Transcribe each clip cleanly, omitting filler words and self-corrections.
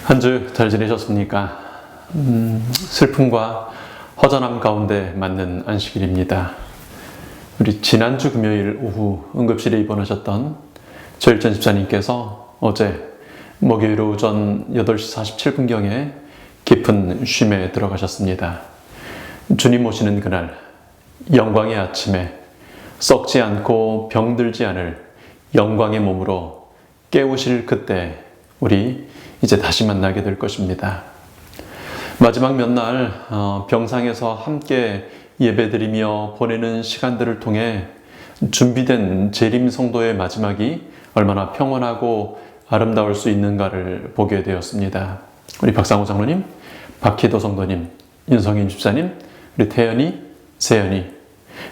한 주 잘 지내셨습니까? 슬픔과 허전함 가운데 맞는 안식일입니다. 우리 지난주 금요일 오후 응급실에 입원하셨던 조일전 집사님께서 어제 목요일 오전 8시 47분경에 깊은 쉼에 들어가셨습니다. 주님 오시는 그날 영광의 아침에 썩지 않고 병들지 않을 영광의 몸으로 깨우실 그때 우리 이제 다시 만나게 될 것입니다. 마지막 몇 날 병상에서 함께 예배드리며 보내는 시간들을 통해 준비된 재림 성도의 마지막이 얼마나 평온하고 아름다울 수 있는가를 보게 되었습니다. 우리 박상호 장로님, 박희도 성도님, 윤성인 집사님, 우리 태연이, 세연이,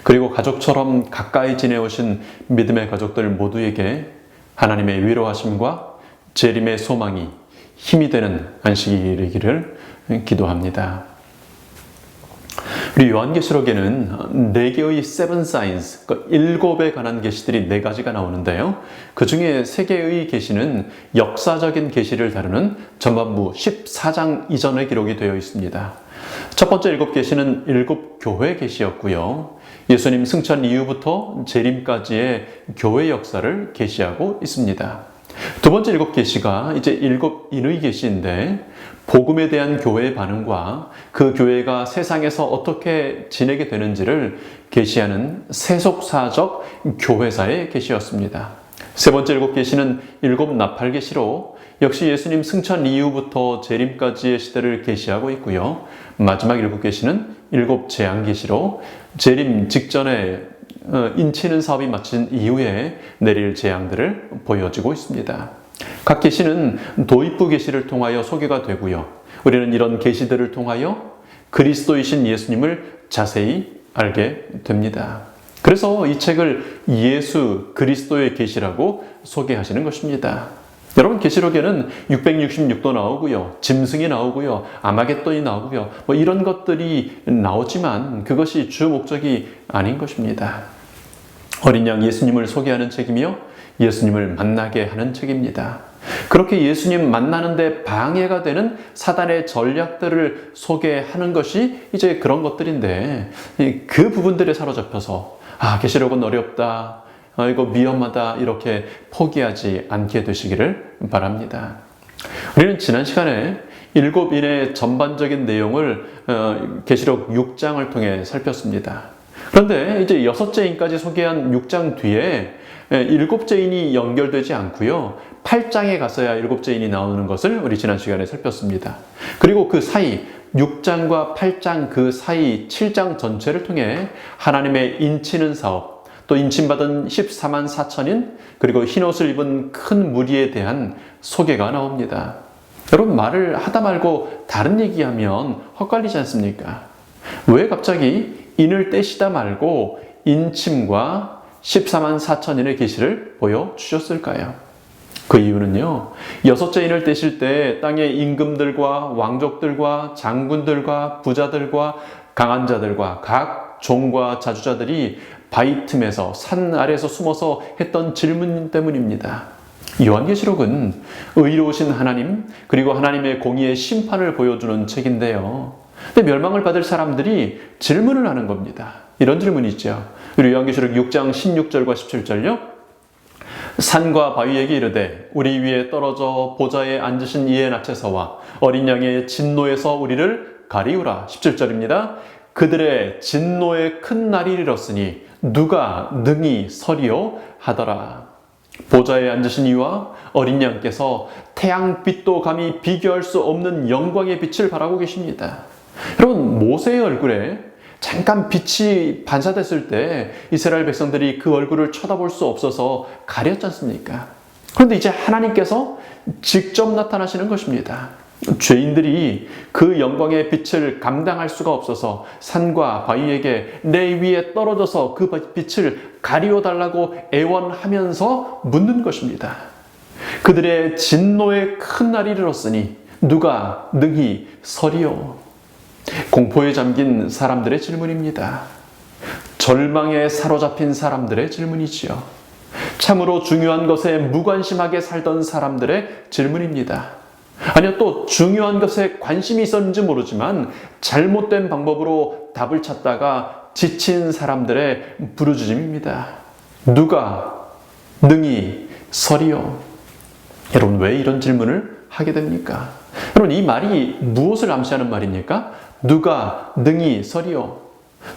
그리고 가족처럼 가까이 지내오신 믿음의 가족들 모두에게 하나님의 위로하심과 재림의 소망이 힘이 되는 안식일이기를 기도합니다. 우리 요한계시록에는 4개의 seven signs, 그러니까 7에 관한 계시들이 4가지가 나오는데요. 그 중에 3개의 계시는 역사적인 계시를 다루는 전반부 14장 이전에 기록이 되어 있습니다. 첫 번째 7계시는 7교회 계시였고요. 예수님 승천 이후부터 재림까지의 교회 역사를 계시하고 있습니다. 두 번째 7계시가 이제 7인의 계시인데 복음에 대한 교회의 반응과 그 교회가 세상에서 어떻게 지내게 되는지를 계시하는 세속사적 교회사의 계시였습니다. 세 번째 7계시는 7 나팔 계시로 역시 예수님 승천 이후부터 재림까지의 시대를 계시하고 있고요. 마지막 7계시는 7 재앙 계시로 재림 직전에 인치는 사업이 마친 이후에 내릴 재앙들을 보여주고 있습니다. 각 계시는 도입부 계시를 통하여 소개가 되고요. 우리는 이런 계시들을 통하여 그리스도이신 예수님을 자세히 알게 됩니다. 그래서 이 책을 예수 그리스도의 계시라고 소개하시는 것입니다. 여러분, 계시록에는 666도 나오고요, 짐승이 나오고요, 아마겟돈이 나오고요, 이런 것들이 나오지만 그것이 주 목적이 아닌 것입니다. 어린 양 예수님을 소개하는 책이며 예수님을 만나게 하는 책입니다. 그렇게 예수님 만나는데 방해가 되는 사단의 전략들을 소개하는 것이 이제 그런 것들인데, 그 부분들에 사로잡혀서 계시록은 어렵다, 이거 위험하다, 이렇게 포기하지 않게 되시기를 바랍니다. 우리는 지난 시간에 7인의 전반적인 내용을 계시록 6장을 통해 살폈습니다. 그런데 이제 6째 인까지 소개한 6장 뒤에 7째 인이 연결되지 않고요, 8장에 가서야 7째 인이 나오는 것을 우리 지난 시간에 살폈습니다. 그리고 그 사이 6장과 8장 그 사이 7장 전체를 통해 하나님의 인치는 사업, 또 인침받은 14만 4천인, 그리고 흰옷을 입은 큰 무리에 대한 소개가 나옵니다. 여러분, 말을 하다 말고 다른 얘기하면 헛갈리지 않습니까? 왜 갑자기 인을 떼시다 말고 인침과 14만 4천인의 계시를 보여주셨을까요? 그 이유는요, 6째 인을 떼실 때 땅의 임금들과 왕족들과 장군들과 부자들과 강한 자들과 각 종과 자주자들이 바위 틈에서 산 아래에서 숨어서 했던 질문 때문입니다. 요한계시록은 의로우신 하나님, 그리고 하나님의 공의의 심판을 보여주는 책인데요, 근데 멸망을 받을 사람들이 질문을 하는 겁니다. 이런 질문이 있죠. 우리 요한계시록 6장 16절과 17절요. 산과 바위에게 이르되 우리 위에 떨어져 보좌에 앉으신 이의 나체서와 어린 양의 진노에서 우리를 가리우라. 17절입니다. 그들의 진노의 큰 날이 이르렀으니 누가 능히 서리요 하더라. 보좌에 앉으신 이와 어린 양께서 태양빛도 감히 비교할 수 없는 영광의 빛을 발하고 계십니다. 여러분, 모세의 얼굴에 잠깐 빛이 반사됐을 때 이스라엘 백성들이 그 얼굴을 쳐다볼 수 없어서 가렸지 않습니까? 그런데 이제 하나님께서 직접 나타나시는 것입니다. 죄인들이 그 영광의 빛을 감당할 수가 없어서 산과 바위에게 내 위에 떨어져서 그 빛을 가리워달라고 애원하면서 묻는 것입니다. 그들의 진노의 큰 날이 이르렀으니 누가 능히 서리요? 공포에 잠긴 사람들의 질문입니다. 절망에 사로잡힌 사람들의 질문이지요. 참으로 중요한 것에 무관심하게 살던 사람들의 질문입니다. 아니요, 또 중요한 것에 관심이 있었는지 모르지만 잘못된 방법으로 답을 찾다가 지친 사람들의 부르짖음입니다. 누가 능히 서리요? 여러분, 왜 이런 질문을 하게 됩니까? 여러분, 이 말이 무엇을 암시하는 말입니까? 누가 능히 서리요?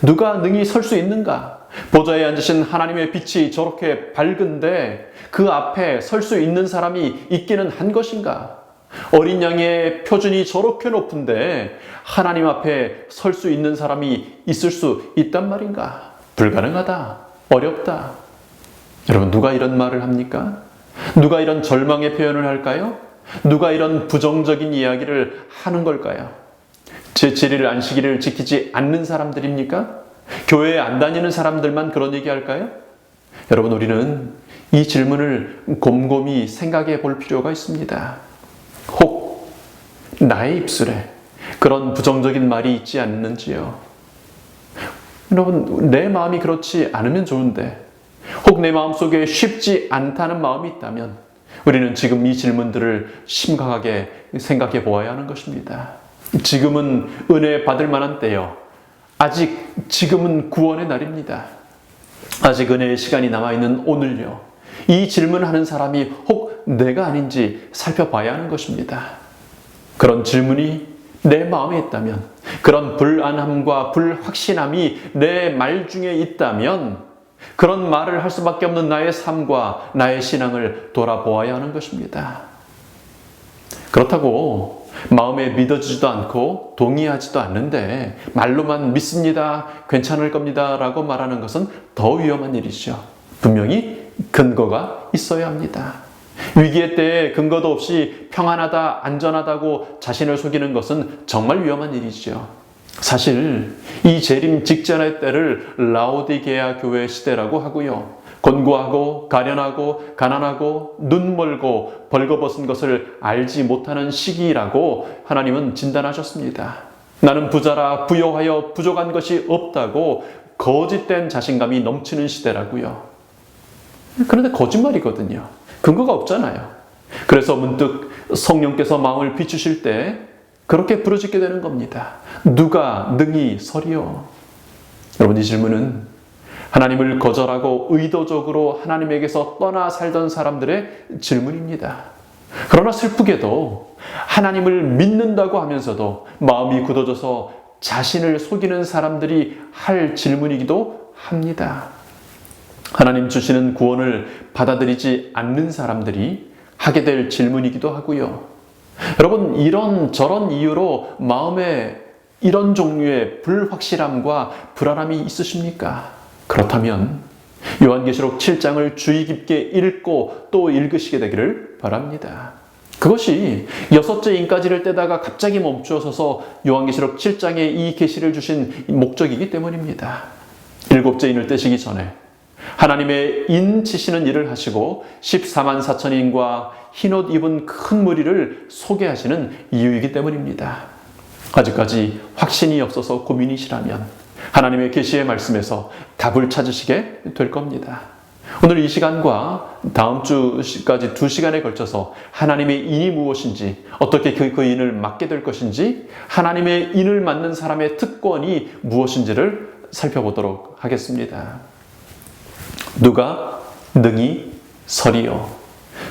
누가 능히 설 수 있는가? 보좌에 앉으신 하나님의 빛이 저렇게 밝은데 그 앞에 설 수 있는 사람이 있기는 한 것인가? 어린 양의 표준이 저렇게 높은데 하나님 앞에 설 수 있는 사람이 있을 수 있단 말인가? 불가능하다. 어렵다. 여러분, 누가 이런 말을 합니까? 누가 이런 절망의 표현을 할까요? 누가 이런 부정적인 이야기를 하는 걸까요? 제7일 안식일을 지키지 않는 사람들입니까? 교회에 안 다니는 사람들만 그런 얘기 할까요? 여러분, 우리는 이 질문을 곰곰이 생각해 볼 필요가 있습니다. 혹 나의 입술에 그런 부정적인 말이 있지 않는지요? 여러분, 내 마음이 그렇지 않으면 좋은데 혹 내 마음속에 쉽지 않다는 마음이 있다면 우리는 지금 이 질문들을 심각하게 생각해 보아야 하는 것입니다. 지금은 은혜 받을 만한 때요. 아직 지금은 구원의 날입니다. 아직 은혜의 시간이 남아있는 오늘요. 이 질문하는 사람이 혹 내가 아닌지 살펴봐야 하는 것입니다. 그런 질문이 내 마음에 있다면, 그런 불안함과 불확신함이 내 말 중에 있다면 그런 말을 할 수밖에 없는 나의 삶과 나의 신앙을 돌아보아야 하는 것입니다. 그렇다고 마음에 믿어지지도 않고 동의하지도 않는데 말로만 믿습니다, 괜찮을 겁니다 라고 말하는 것은 더 위험한 일이죠. 분명히 근거가 있어야 합니다. 위기의 때에 근거도 없이 평안하다, 안전하다고 자신을 속이는 것은 정말 위험한 일이죠. 사실 이 재림 직전의 때를 라오디게아 교회 시대라고 하고요. 곤고하고 가련하고 가난하고 눈멀고 벌거벗은 것을 알지 못하는 시기라고 하나님은 진단하셨습니다. 나는 부자라 부요하여 부족한 것이 없다고 거짓된 자신감이 넘치는 시대라고요. 그런데 거짓말이거든요. 근거가 없잖아요. 그래서 문득 성령께서 마음을 비추실 때 그렇게 부르짖게 되는 겁니다. 누가 능히 서리요? 여러분, 이 질문은 하나님을 거절하고 의도적으로 하나님에게서 떠나 살던 사람들의 질문입니다. 그러나 슬프게도 하나님을 믿는다고 하면서도 마음이 굳어져서 자신을 속이는 사람들이 할 질문이기도 합니다. 하나님 주시는 구원을 받아들이지 않는 사람들이 하게 될 질문이기도 하고요. 여러분, 이런 저런 이유로 마음에 이런 종류의 불확실함과 불안함이 있으십니까? 그렇다면 요한계시록 7장을 주의 깊게 읽고 또 읽으시게 되기를 바랍니다. 그것이 6째 인까지를 떼다가 갑자기 멈추어서서 요한계시록 7장에 이 계시를 주신 목적이기 때문입니다. 7째 인을 떼시기 전에 하나님의 인 치시는 일을 하시고 14만 4천인과 흰옷 입은 큰 무리를 소개하시는 이유이기 때문입니다. 아직까지 확신이 없어서 고민이시라면 하나님의 계시의 말씀에서 답을 찾으시게 될 겁니다. 오늘 이 시간과 다음 주까지 2시간에 걸쳐서 하나님의 인이 무엇인지, 어떻게 그 인을 맡게 될 것인지, 하나님의 인을 맡는 사람의 특권이 무엇인지를 살펴보도록 하겠습니다. 누가 능히 서리요?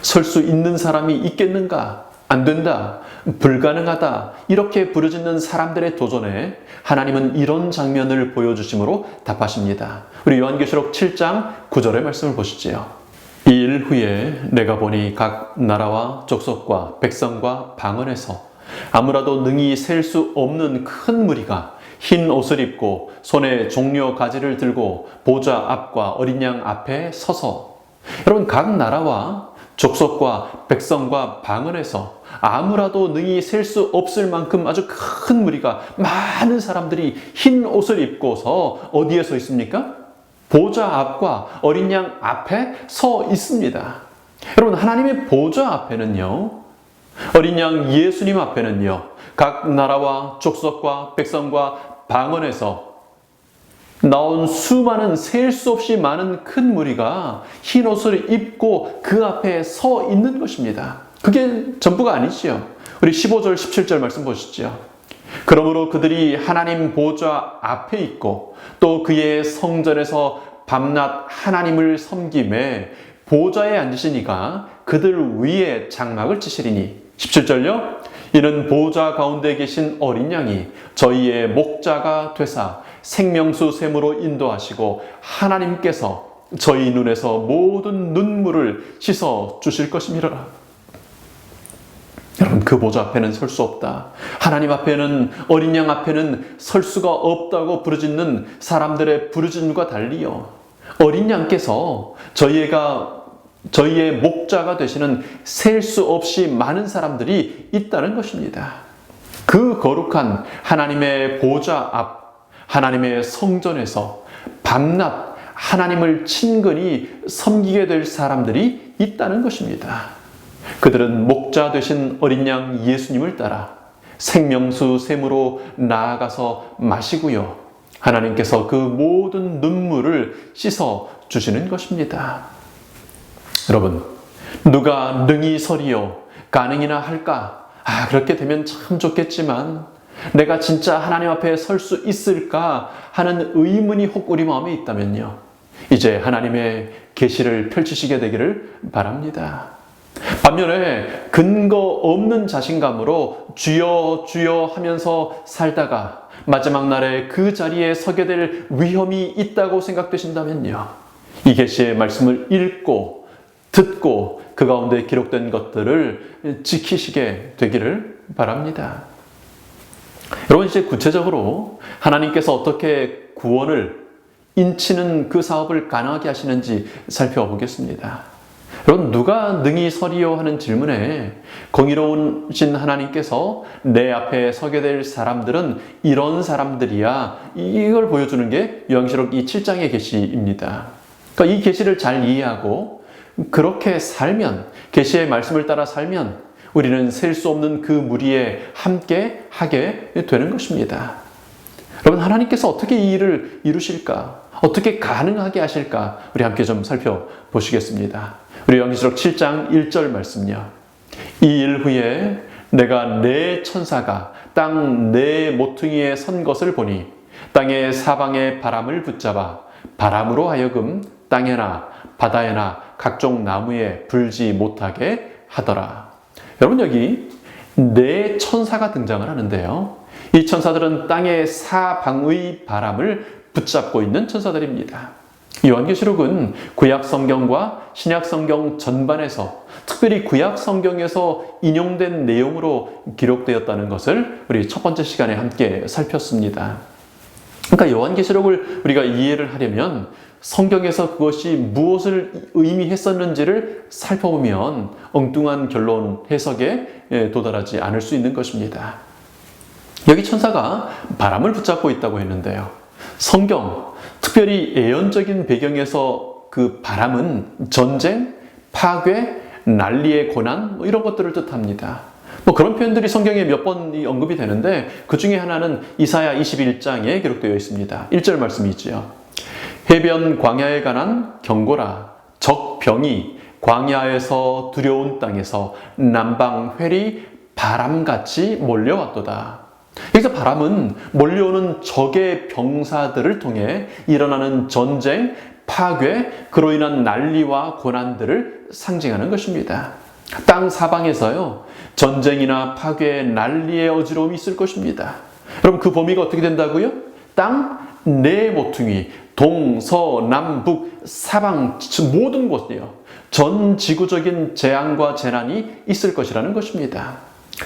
설 수 있는 사람이 있겠는가? 안 된다, 불가능하다, 이렇게 부르짖는 사람들의 도전에 하나님은 이런 장면을 보여주심으로 답하십니다. 우리 요한계시록 7장 9절의 말씀을 보시지요. 이 일 후에 내가 보니 각 나라와 족속과 백성과 방언에서 아무라도 능히 셀 수 없는 큰 무리가 흰 옷을 입고 손에 종려 가지를 들고 보좌 앞과 어린 양 앞에 서서, 여러분, 각 나라와 족속과 백성과 방언에서 아무라도 능히 셀 수 없을 만큼 아주 큰 무리가, 많은 사람들이 흰 옷을 입고서 어디에 서 있습니까? 보좌 앞과 어린 양 앞에 서 있습니다. 여러분, 하나님의 보좌 앞에는요, 어린 양 예수님 앞에는요, 각 나라와 족속과 백성과 방언에서 나온 수많은 셀 수 없이 많은 큰 무리가 흰 옷을 입고 그 앞에 서 있는 것입니다. 그게 전부가 아니지요. 우리 15절, 17절 말씀 보시죠. 그러므로 그들이 하나님 보좌 앞에 있고 또 그의 성전에서 밤낮 하나님을 섬김에 보좌에 앉으시니까 그들 위에 장막을 치시리니 17절요. 이는 보좌 가운데 계신 어린 양이 저희의 목자가 되사 생명수 샘으로 인도하시고 하나님께서 저희 눈에서 모든 눈물을 씻어 주실 것임이라. 여러분, 그 보좌 앞에는 설 수 없다. 하나님 앞에는, 어린 양 앞에는 설 수가 없다고 부르짖는 사람들의 부르짖음과 달리요, 어린 양께서 저희의 목자가 되시는 셀 수 없이 많은 사람들이 있다는 것입니다. 그 거룩한 하나님의 보좌 앞, 하나님의 성전에서 밤낮 하나님을 친근히 섬기게 될 사람들이 있다는 것입니다. 그들은 목자 되신 어린 양 예수님을 따라 생명수 샘으로 나아가서 마시고요, 하나님께서 그 모든 눈물을 씻어 주시는 것입니다. 여러분, 누가 능히 서리요 가능이나 할까? 그렇게 되면 참 좋겠지만 내가 진짜 하나님 앞에 설 수 있을까 하는 의문이 혹 우리 마음에 있다면요, 이제 하나님의 계시를 펼치시게 되기를 바랍니다. 반면에 근거 없는 자신감으로 주여 주여 하면서 살다가 마지막 날에 그 자리에 서게 될 위험이 있다고 생각되신다면요, 이 계시의 말씀을 읽고 듣고 그 가운데 기록된 것들을 지키시게 되기를 바랍니다. 여러분, 이제 구체적으로 하나님께서 어떻게 구원을 인치는 그 사업을 가능하게 하시는지 살펴보겠습니다. 여러분, 누가 능히 서리요 하는 질문에 공의로우신 하나님께서 내 앞에 서게 될 사람들은 이런 사람들이야, 이걸 보여주는 게 요한계시록 이 7장의 계시입니다. 그러니까 이 계시를 잘 이해하고 그렇게 살면, 계시의 말씀을 따라 살면 우리는 셀 수 없는 그 무리에 함께 하게 되는 것입니다. 여러분, 하나님께서 어떻게 이 일을 이루실까? 어떻게 가능하게 하실까? 우리 함께 좀 살펴보시겠습니다. 우리 요한계시록 7장 1절 말씀요. 이 일 후에 내가 내 천사가 땅 네 모퉁이에 선 것을 보니 땅의 사방에 바람을 붙잡아 바람으로 하여금 땅에나 바다에나 각종 나무에 불지 못하게 하더라. 여러분, 여기 네 천사가 등장을 하는데요, 이 천사들은 땅의 사방의 바람을 붙잡고 있는 천사들입니다. 요한계시록은 구약성경과 신약성경 전반에서, 특별히 구약성경에서 인용된 내용으로 기록되었다는 것을 우리 첫 번째 시간에 함께 살폈습니다. 그러니까 요한계시록을 우리가 이해를 하려면 성경에서 그것이 무엇을 의미했었는지를 살펴보면 엉뚱한 결론, 해석에 도달하지 않을 수 있는 것입니다. 여기 천사가 바람을 붙잡고 있다고 했는데요, 성경, 특별히 예언적인 배경에서 그 바람은 전쟁, 파괴, 난리의 고난, 이런 것들을 뜻합니다. 그런 표현들이 성경에 몇 번 언급이 되는데 그 중에 하나는 이사야 21장에 기록되어 있습니다. 1절 말씀이지요. 해변 광야에 관한 경고라. 적병이 광야에서 두려운 땅에서 남방 회리 바람같이 몰려왔도다. 여기서 바람은 몰려오는 적의 병사들을 통해 일어나는 전쟁, 파괴, 그로 인한 난리와 고난들을 상징하는 것입니다. 땅 사방에서요, 전쟁이나 파괴, 난리의 어지러움이 있을 것입니다. 여러분, 그 범위가 어떻게 된다고요? 땅 네 모퉁이, 동, 서, 남, 북, 사방 모든 곳이요, 전 지구적인 재앙과 재난이 있을 것이라는 것입니다.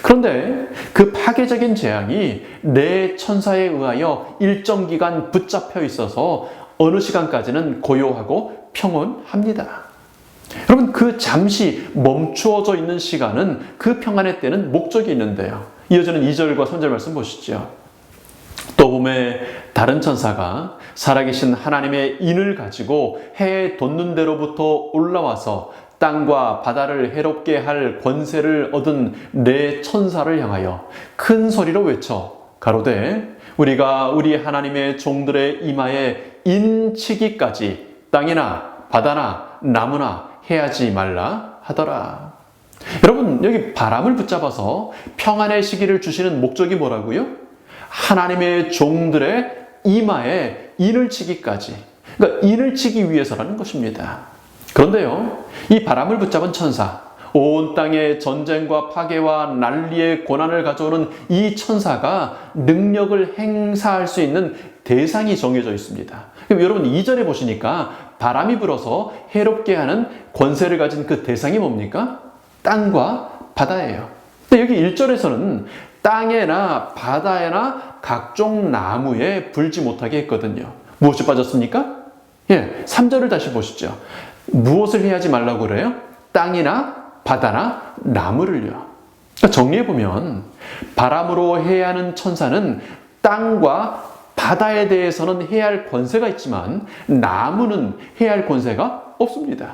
그런데 그 파괴적인 재앙이 네 천사에 의하여 일정 기간 붙잡혀 있어서 어느 시간까지는 고요하고 평온합니다. 여러분, 그 잠시 멈추어져 있는 시간은 그 평안의 때는 목적이 있는데요. 이어지는 2절과 3절 말씀 보시죠. 또 봄에 다른 천사가 살아계신 하나님의 인을 가지고 해에 돋는 데로부터 올라와서 땅과 바다를 해롭게 할 권세를 얻은 네 천사를 향하여 큰 소리로 외쳐 가로되 우리가 우리 하나님의 종들의 이마에 인치기까지 땅이나 바다나 나무나 해하지 말라 하더라. 여러분, 여기 바람을 붙잡아서 평안의 시기를 주시는 목적이 뭐라고요? 하나님의 종들의 이마에 인을 치기까지, 그러니까 인을 치기 위해서라는 것입니다. 그런데요, 이 바람을 붙잡은 천사, 온 땅에 전쟁과 파괴와 난리의 고난을 가져오는 이 천사가 능력을 행사할 수 있는 대상이 정해져 있습니다. 그럼 여러분 2절에 보시니까 바람이 불어서 해롭게 하는 권세를 가진 그 대상이 뭡니까? 땅과 바다예요. 근데 여기 1절에서는 땅에나 바다에나 각종 나무에 불지 못하게 했거든요. 무엇이 빠졌습니까? 3절을 다시 보시죠. 무엇을 해야지 말라고 그래요? 땅이나 바다나 나무를요. 그러니까 정리해보면 바람으로 해야 하는 천사는 땅과 바다에 대해서는 해야 할 권세가 있지만 나무는 해야 할 권세가 없습니다.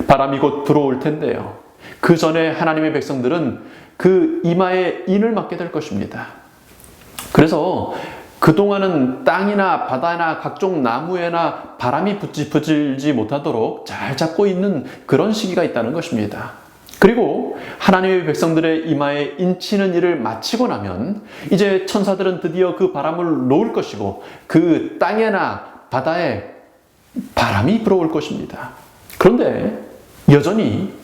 바람이 곧 들어올 텐데요. 그 전에 하나님의 백성들은 그 이마에 인을 맞게 될 것입니다. 그래서 그동안은 땅이나 바다나 각종 나무에나 바람이 붙지 못하도록 잘 잡고 있는 그런 시기가 있다는 것입니다. 그리고 하나님의 백성들의 이마에 인치는 일을 마치고 나면 이제 천사들은 드디어 그 바람을 놓을 것이고 그 땅에나 바다에 바람이 불어올 것입니다. 그런데 여전히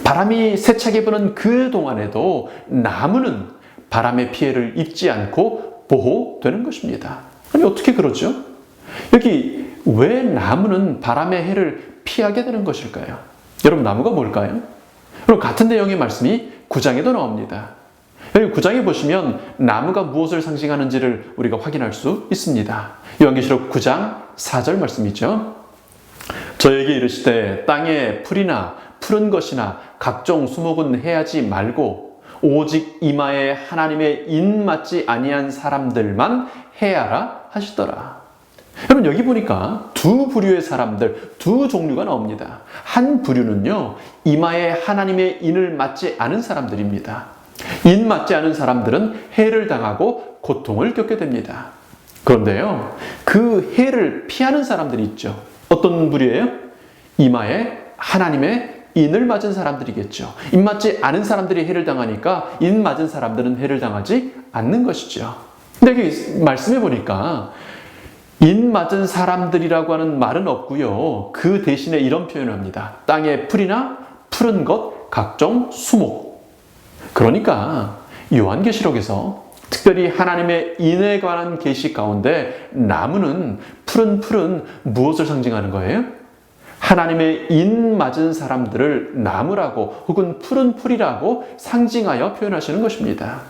바람이 세차게 부는 그 동안에도 나무는 바람의 피해를 입지 않고 보호되는 것입니다. 아니 어떻게 그러죠? 여기 왜 나무는 바람의 해를 피하게 되는 것일까요? 여러분 나무가 뭘까요? 그럼 같은 내용의 말씀이 9장에도 나옵니다. 여기 9장에 보시면 나무가 무엇을 상징하는지를 우리가 확인할 수 있습니다. 요한계시록 9장 4절 말씀이죠. 저에게 이르시되 땅에 풀이나 푸른 것이나 각종 수목은 해하지 말고 오직 이마에 하나님의 인 맞지 아니한 사람들만 해하라 하시더라. 여러분 여기 보니까 두 부류의 사람들, 두 종류가 나옵니다. 한 부류는요, 이마에 하나님의 인을 맞지 않은 사람들입니다. 인 맞지 않은 사람들은 해를 당하고 고통을 겪게 됩니다. 그런데요, 그 해를 피하는 사람들이 있죠. 어떤 부류예요? 이마에 하나님의 인을 맞은 사람들이겠죠. 인 맞지 않은 사람들이 해를 당하니까 인 맞은 사람들은 해를 당하지 않는 것이죠. 근데 여기 말씀해 보니까 인 맞은 사람들이라고 하는 말은 없고요. 그 대신에 이런 표현을 합니다. 땅에 풀이나 푸른 것, 각종 수목. 그러니까 요한계시록에서 특별히 하나님의 인에 관한 계시 가운데 나무는 푸른 풀은 무엇을 상징하는 거예요? 하나님의 인 맞은 사람들을 나무라고 혹은 푸른 풀이라고 상징하여 표현하시는 것입니다.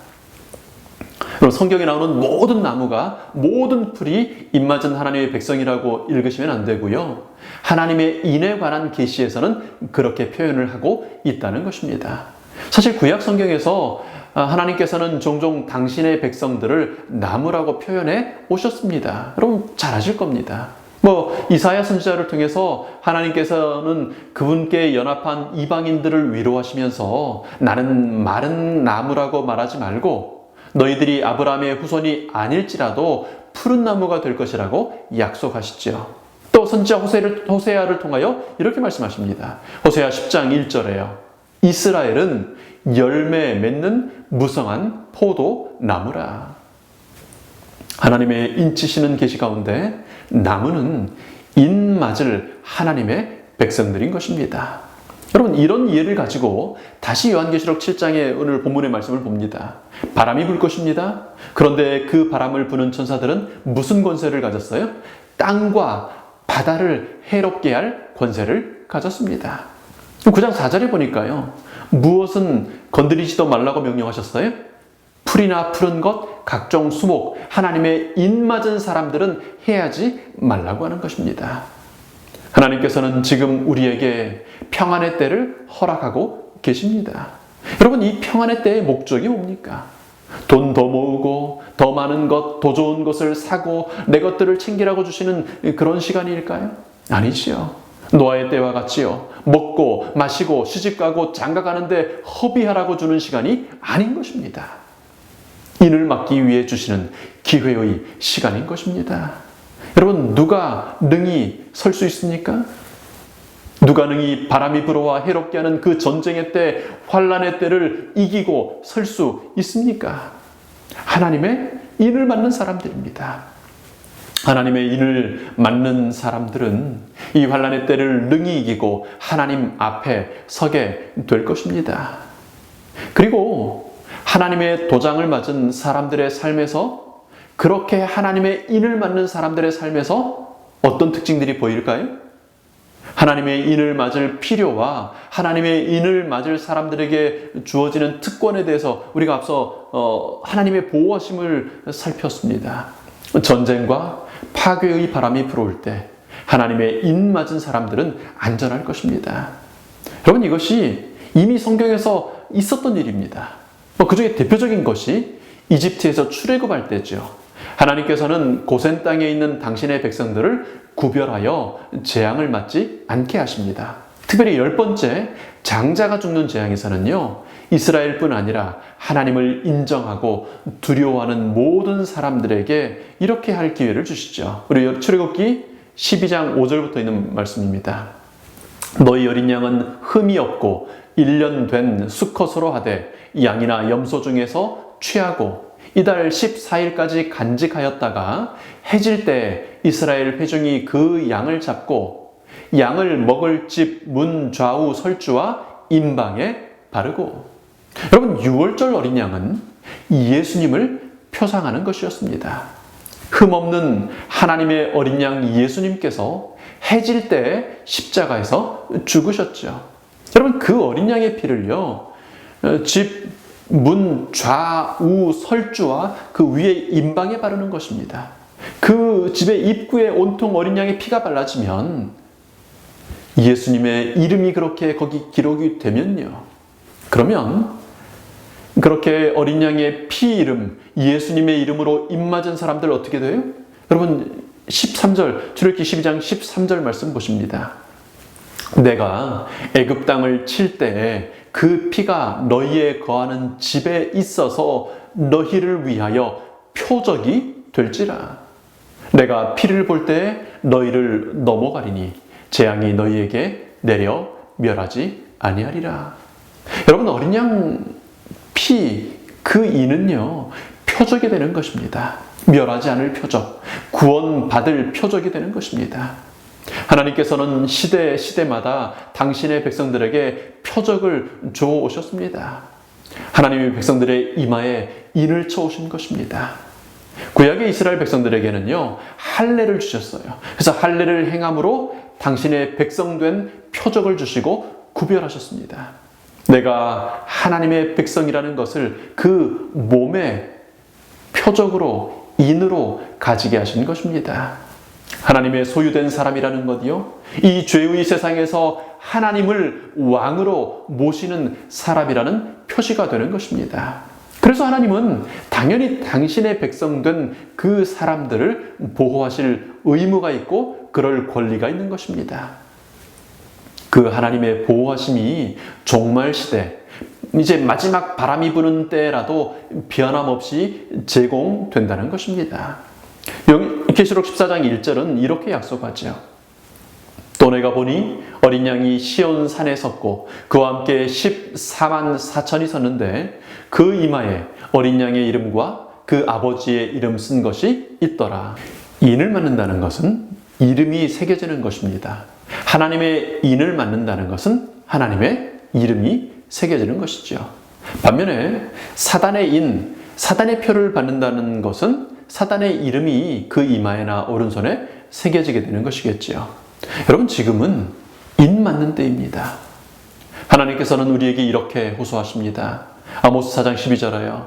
그럼 성경에 나오는 모든 나무가, 모든 풀이 인 맞은 하나님의 백성이라고 읽으시면 안 되고요. 하나님의 인에 관한 계시에서는 그렇게 표현을 하고 있다는 것입니다. 사실 구약 성경에서 하나님께서는 종종 당신의 백성들을 나무라고 표현해 오셨습니다. 여러분 잘 아실 겁니다. 이사야 선지자를 통해서 하나님께서는 그분께 연합한 이방인들을 위로하시면서 나는 마른 나무라고 말하지 말고 너희들이 아브라함의 후손이 아닐지라도 푸른 나무가 될 것이라고 약속하시죠. 또 선지자 호세아를 통하여 이렇게 말씀하십니다. 호세아 10장 1절에요. 이스라엘은 열매 맺는 무성한 포도나무라. 하나님의 인치시는 계시 가운데 나무는 인 맞을 하나님의 백성들인 것입니다. 여러분 이런 이해를 가지고 다시 요한계시록 7장의 오늘 본문의 말씀을 봅니다. 바람이 불 것입니다. 그런데 그 바람을 부는 천사들은 무슨 권세를 가졌어요? 땅과 바다를 해롭게 할 권세를 가졌습니다. 9장 4절에 보니까요. 무엇은 건드리지도 말라고 명령하셨어요? 풀이나 푸른 것, 각종 수목, 하나님의 인 맞은 사람들은 해야지 말라고 하는 것입니다. 하나님께서는 지금 우리에게 평안의 때를 허락하고 계십니다. 여러분 이 평안의 때의 목적이 뭡니까? 돈 더 모으고 더 많은 것, 더 좋은 것을 사고 내 것들을 챙기라고 주시는 그런 시간일까요? 아니지요. 노아의 때와 같이요. 먹고 마시고 시집가고 장가가는데 허비하라고 주는 시간이 아닌 것입니다. 인을 막기 위해 주시는 기회의 시간인 것입니다. 여러분 누가 능히 설 수 있습니까? 누가 능히 바람이 불어와 해롭게 하는 그 전쟁의 때, 환란의 때를 이기고 설 수 있습니까? 하나님의 인을 맞는 사람들입니다. 하나님의 인을 맞는 사람들은 이 환란의 때를 능히 이기고 하나님 앞에 서게 될 것입니다. 그리고 하나님의 도장을 맞은 사람들의 삶에서, 그렇게 하나님의 인을 맞는 사람들의 삶에서 어떤 특징들이 보일까요? 하나님의 인을 맞을 필요와 하나님의 인을 맞을 사람들에게 주어지는 특권에 대해서 우리가 앞서 하나님의 보호하심을 살폈습니다. 전쟁과 파괴의 바람이 불어올 때 하나님의 인 맞은 사람들은 안전할 것입니다. 여러분, 이것이 이미 성경에서 있었던 일입니다. 그 중에 대표적인 것이 이집트에서 출애굽할 때죠. 하나님께서는 고센 땅에 있는 당신의 백성들을 구별하여 재앙을 맞지 않게 하십니다. 특별히 10번째 장자가 죽는 재앙에서는요, 이스라엘뿐 아니라 하나님을 인정하고 두려워하는 모든 사람들에게 이렇게 할 기회를 주시죠. 우리 출애굽기 12장 5절부터 있는 말씀입니다. 너희 어린 양은 흠이 없고 1년 된 수컷으로 하되 양이나 염소 중에서 취하고 이달 14일까지 간직하였다가 해질 때 이스라엘 회중이 그 양을 잡고 양을 먹을 집 문 좌우 설주와 임방에 바르고. 여러분, 유월절 어린 양은 예수님을 표상하는 것이었습니다. 흠없는 하나님의 어린 양 예수님께서 해질 때 십자가에서 죽으셨죠. 여러분, 그 어린 양의 피를요, 집 문 좌우 설주와 그 위에 임방에 바르는 것입니다. 그 집의 입구에 온통 어린 양의 피가 발라지면, 예수님의 이름이 그렇게 거기 기록이 되면요, 그러면 그렇게 어린 양의 피 이름, 예수님의 이름으로 입맞은 사람들 어떻게 돼요? 여러분, 13절, 출애굽기 12장 13절 말씀 보십니다. 내가 애굽 땅을 칠 때에 그 피가 너희의 거하는 집에 있어서 너희를 위하여 표적이 될지라. 내가 피를 볼 때 너희를 넘어가리니 재앙이 너희에게 내려 멸하지 아니하리라. 여러분, 어린 양 피, 그 이는요, 표적이 되는 것입니다. 멸하지 않을 표적, 구원받을 표적이 되는 것입니다. 하나님께서는 시대마다 당신의 백성들에게 표적을 줘 오셨습니다. 하나님의 백성들의 이마에 인을 쳐 오신 것입니다. 구약의 이스라엘 백성들에게는요, 할례를 주셨어요. 그래서 할례를 행함으로 당신의 백성된 표적을 주시고 구별하셨습니다. 내가 하나님의 백성이라는 것을 그 몸의 표적으로, 인으로 가지게 하신 것입니다. 하나님의 소유된 사람이라는 것이요, 이 죄의 세상에서 하나님을 왕으로 모시는 사람이라는 표시가 되는 것입니다. 그래서 하나님은 당연히 당신의 백성된 그 사람들을 보호하실 의무가 있고 그럴 권리가 있는 것입니다. 그 하나님의 보호하심이 종말 시대, 이제 마지막 바람이 부는 때라도 변함없이 제공된다는 것입니다. 계시록 14장 1절은 이렇게 약속하죠. 또 내가 보니 어린 양이 시온 산에 섰고 그와 함께 14만 4천이 섰는데 그 이마에 어린 양의 이름과 그 아버지의 이름 쓴 것이 있더라. 인을 맞는다는 것은 이름이 새겨지는 것입니다. 하나님의 인을 맞는다는 것은 하나님의 이름이 새겨지는 것이죠. 반면에 사단의 인, 사단의 표를 받는다는 것은 사단의 이름이 그 이마에나 오른손에 새겨지게 되는 것이겠지요. 여러분, 지금은 인 맞는 때입니다. 하나님께서는 우리에게 이렇게 호소하십니다. 아모스 4장 12절에요.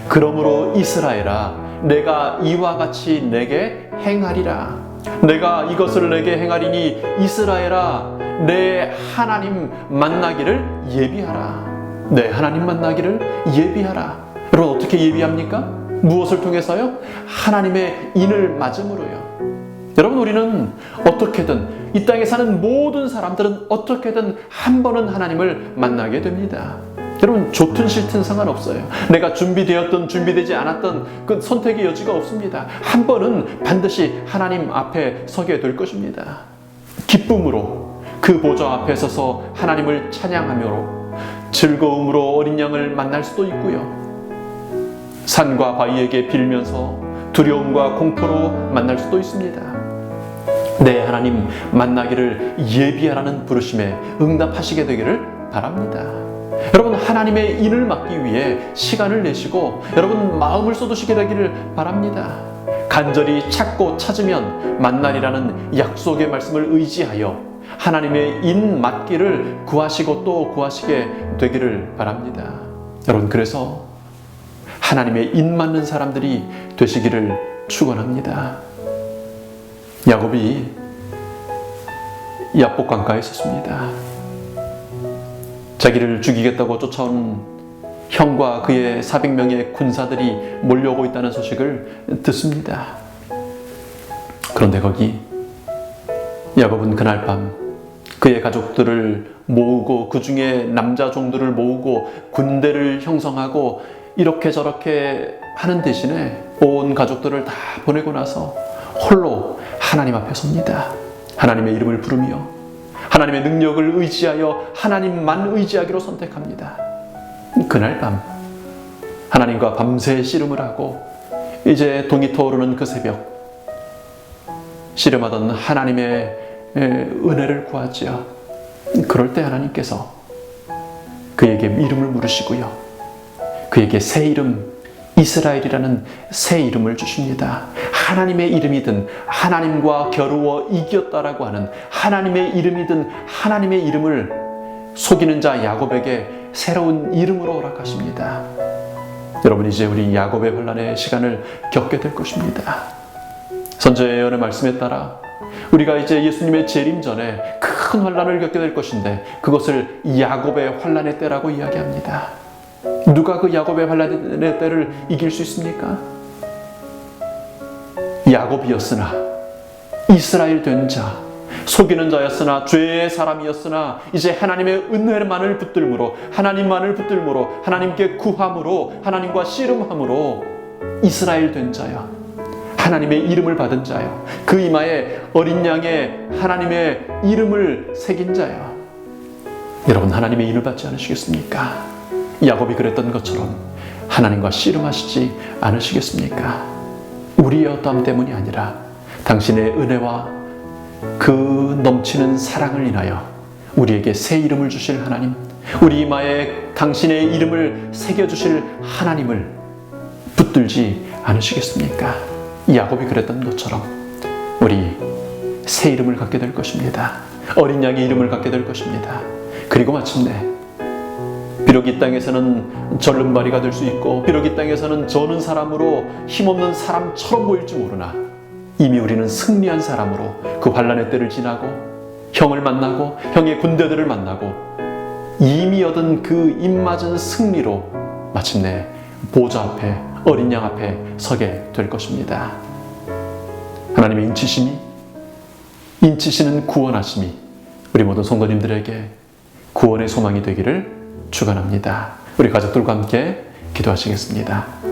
그러므로 이스라엘아, 내가 이와 같이 내게 행하리라. 내가 이것을 내게 행하리니 이스라엘아, 내 하나님 만나기를 예비하라. 내 하나님 만나기를 예비하라. 여러분, 어떻게 예비합니까? 무엇을 통해서요? 하나님의 인을 맞음으로요. 여러분, 우리는 어떻게든, 이 땅에 사는 모든 사람들은 어떻게든 한 번은 하나님을 만나게 됩니다. 여러분, 좋든 싫든 상관없어요. 내가 준비되었든 준비되지 않았든 그 선택의 여지가 없습니다. 한 번은 반드시 하나님 앞에 서게 될 것입니다. 기쁨으로, 그 보좌 앞에 서서 하나님을 찬양하며 즐거움으로 어린 양을 만날 수도 있고요. 산과 바위에게 빌면서 두려움과 공포로 만날 수도 있습니다. 네, 하나님 만나기를 예비하라는 부르심에 응답하시게 되기를 바랍니다. 여러분, 하나님의 인을 맡기 위해 시간을 내시고 여러분 마음을 쏟으시게 되기를 바랍니다. 간절히 찾고 찾으면 만나리라는 약속의 말씀을 의지하여 하나님의 인 맡기를 구하시고 또 구하시게 되기를 바랍니다. 여러분, 그래서 하나님의 인 맞는 사람들이 되시기를 축원합니다. 야곱이 야복 강가에 있었습니다. 자기를 죽이겠다고 쫓아온 형과 그의 400명의 군사들이 몰려오고 있다는 소식을 듣습니다. 그런데 거기 야곱은 그날 밤 그의 가족들을 모으고 그 중에 남자 종들을 모으고 군대를 형성하고 이렇게 저렇게 하는 대신에 온 가족들을 다 보내고 나서 홀로 하나님 앞에 섭니다. 하나님의 이름을 부르며 하나님의 능력을 의지하여 하나님만 의지하기로 선택합니다. 그날 밤 하나님과 밤새 씨름을 하고 이제 동이 터오르는 그 새벽 씨름하던 하나님의 은혜를 구하지요. 그럴 때 하나님께서 그에게 이름을 물으시고요. 그에게 새 이름 이스라엘이라는 새 이름을 주십니다. 하나님의 이름이든 하나님과 겨루어 이겼다라고 하는 하나님의 이름이든 하나님의 이름을 속이는 자 야곱에게 새로운 이름으로 허락하십니다. 여러분, 이제 우리 야곱의 환난의 시간을 겪게 될 것입니다. 선지자 예언의 말씀에 따라 우리가 이제 예수님의 재림 전에 큰 환난을 겪게 될 것인데 그것을 야곱의 환난의 때라고 이야기합니다. 누가 그 야곱의 환난의 때를 이길 수 있습니까? 야곱이었으나 이스라엘 된 자, 속이는 자였으나 죄의 사람이었으나 이제 하나님의 은혜만을 붙들므로 하나님만을 붙들므로 하나님께 구함으로 하나님과 씨름함으로 이스라엘 된 자야, 하나님의 이름을 받은 자야, 그 이마에 어린 양의 하나님의 이름을 새긴 자야. 여러분, 하나님의 이름을 받지 않으시겠습니까? 야곱이 그랬던 것처럼 하나님과 씨름하시지 않으시겠습니까? 우리의 어떠함 때문이 아니라 당신의 은혜와 그 넘치는 사랑을 인하여 우리에게 새 이름을 주실 하나님, 우리 이마에 당신의 이름을 새겨주실 하나님을 붙들지 않으시겠습니까? 야곱이 그랬던 것처럼 우리 새 이름을 갖게 될 것입니다. 어린 양의 이름을 갖게 될 것입니다. 그리고 마침내 비록 이 땅에서는 절름발이가 될 수 있고 비록 이 땅에서는 저는 사람으로 힘없는 사람처럼 보일지 모르나 이미 우리는 승리한 사람으로 그 환난의 때를 지나고 형을 만나고 형의 군대들을 만나고 이미 얻은 그 입맞은 승리로 마침내 보좌 앞에 어린 양 앞에 서게 될 것입니다. 하나님의 인치시는 구원하심이 우리 모든 성도님들에게 구원의 소망이 되기를 축원합니다. 우리 가족들과 함께 기도하시겠습니다.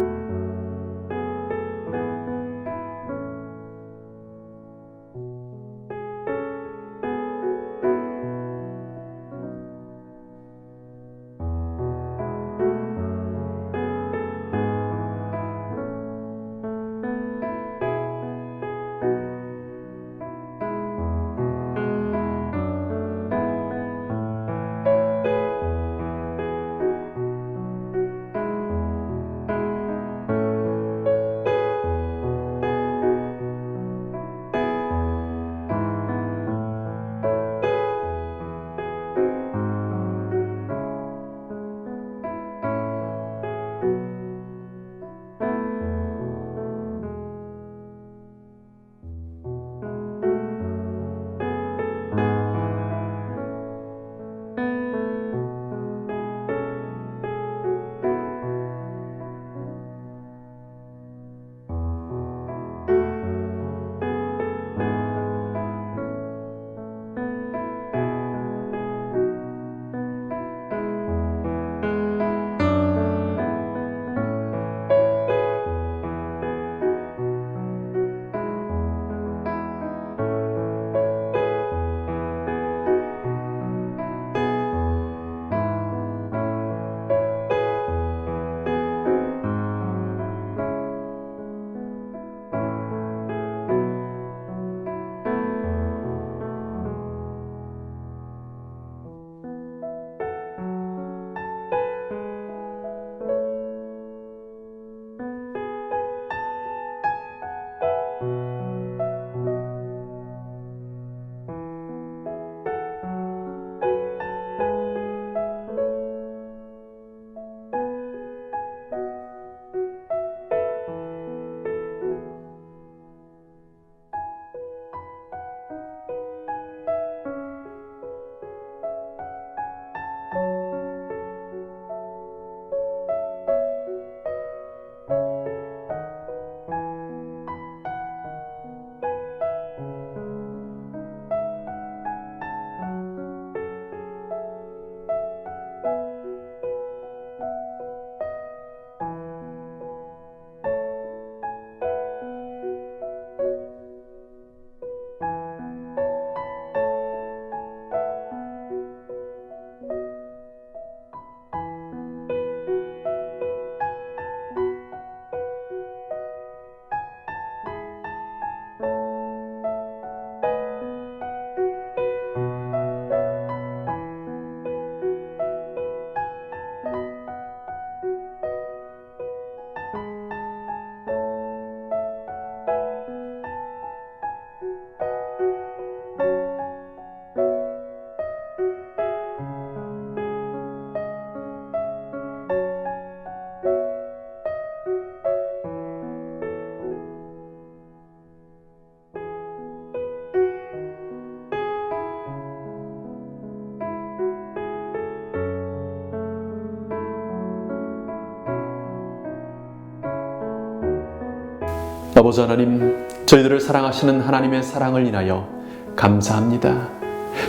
아버지 하나님, 저희들을 사랑하시는 하나님의 사랑을 인하여 감사합니다.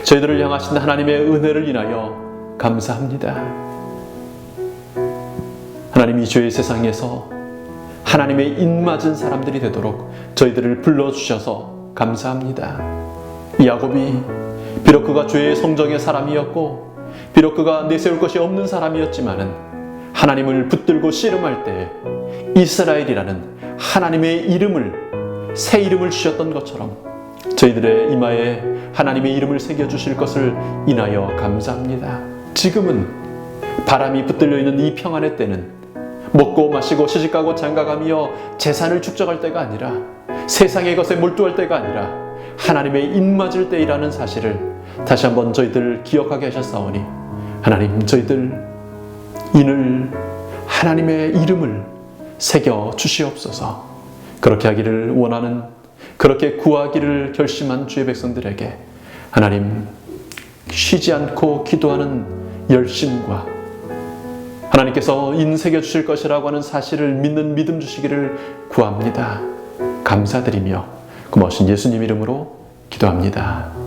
저희들을 향하신 하나님의 은혜를 인하여 감사합니다. 하나님, 이 죄의 세상에서 하나님의 입맞은 사람들이 되도록 저희들을 불러주셔서 감사합니다. 야곱이 비록 그가 죄의 성정의 사람이었고 비록 그가 내세울 것이 없는 사람이었지만은 하나님을 붙들고 씨름할 때 이스라엘이라는 하나님의 이름을, 새 이름을 주셨던 것처럼 저희들의 이마에 하나님의 이름을 새겨주실 것을 인하여 감사합니다. 지금은 바람이 붙들려 있는 이 평안의 때는 먹고 마시고 시집가고 장가가며 재산을 축적할 때가 아니라 세상의 것에 몰두할 때가 아니라 하나님의 입맞을 때이라는 사실을 다시 한번 저희들 기억하게 하셨사오니 하나님, 저희들 이늘 하나님의 이름을 새겨 주시옵소서. 그렇게 하기를 원하는, 그렇게 구하기를 결심한 주의 백성들에게 하나님, 쉬지 않고 기도하는 열심과 하나님께서 인새겨 주실 것이라고 하는 사실을 믿는 믿음 주시기를 구합니다. 감사드리며 고마우신 예수님 이름으로 기도합니다.